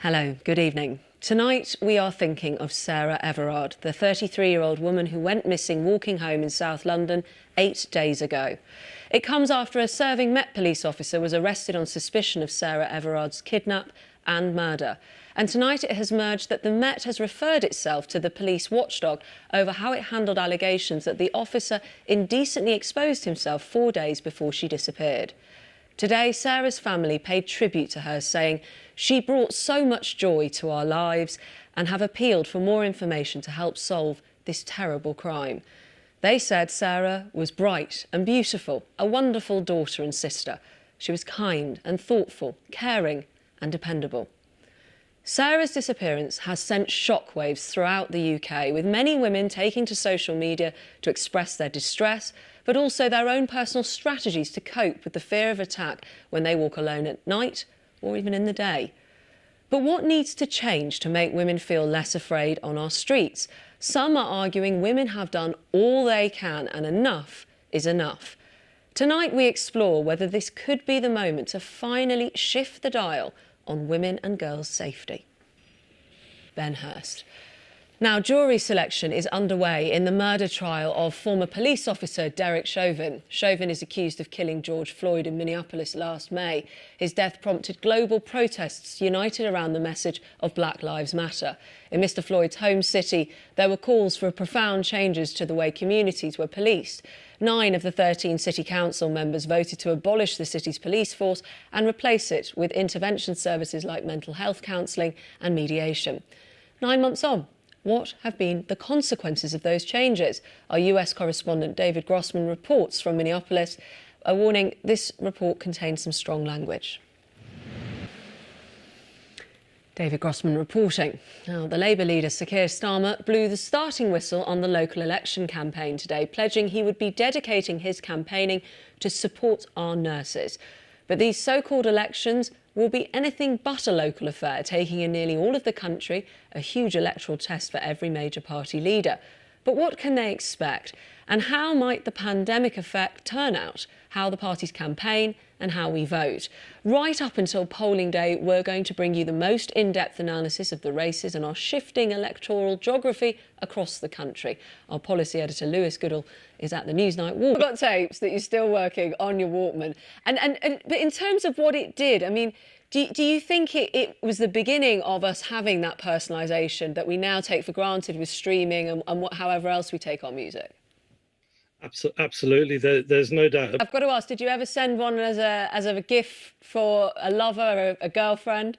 Hello, good evening. Tonight we are thinking of Sarah Everard, the 33-year-old woman who went missing walking home in South London 8 days ago. It comes after a serving Met police officer was arrested on suspicion of Sarah Everard's kidnap and murder. And tonight it has emerged that the Met has referred itself to the police watchdog over how it handled allegations that the officer indecently exposed himself 4 days before she disappeared. Today, Sarah's family paid tribute to her, saying she brought so much joy to our lives, and have appealed for more information to help solve this terrible crime. They said Sarah was bright and beautiful, a wonderful daughter and sister. She was kind and thoughtful, caring and dependable. Sarah's disappearance has sent shockwaves throughout the UK, with many women taking to social media to express their distress, but also their own personal strategies to cope with the fear of attack when they walk alone at night or even in the day. But what needs to change to make women feel less afraid on our streets? Some are arguing women have done all they can and enough is enough. Tonight we explore whether this could be the moment to finally shift the dial on women and girls' safety. Ben Hurst. Now, jury selection is underway in the murder trial of former police officer Derek Chauvin. Chauvin is accused of killing George Floyd in Minneapolis last May. His death prompted global protests united around the message of Black Lives Matter. In Mr. Floyd's home city, there were calls for profound changes to the way communities were policed. 9 of the 13 city council members voted to abolish the city's police force and replace it with intervention services like mental health counselling and mediation. 9 months on, what have been the consequences of those changes? Our US correspondent David Grossman reports from Minneapolis, a warning this report contains some strong language. David Grossman reporting. Now, the Labour leader Sir Keir Starmer blew the starting whistle on the local election campaign today, pledging he would be dedicating his campaigning to support our nurses. But these so-called elections will be anything but a local affair, taking in nearly all of the country, a huge electoral test for every major party leader. But what can they expect? And how might the pandemic affect turnout, how the parties campaign and how we vote? Right up until polling day, we're going to bring you the most in-depth analysis of the races and our shifting electoral geography across the country. Our policy editor, Lewis Goodall, is at the Newsnight Walk. I've got tapes that you're still working on your Walkman. But in terms of what it did, I mean, do you think it was the beginning of us having that personalisation that we now take for granted with streaming and however else we take our music? Absolutely, there's no doubt. I've got to ask, did you ever send one as a gift for a lover or a girlfriend?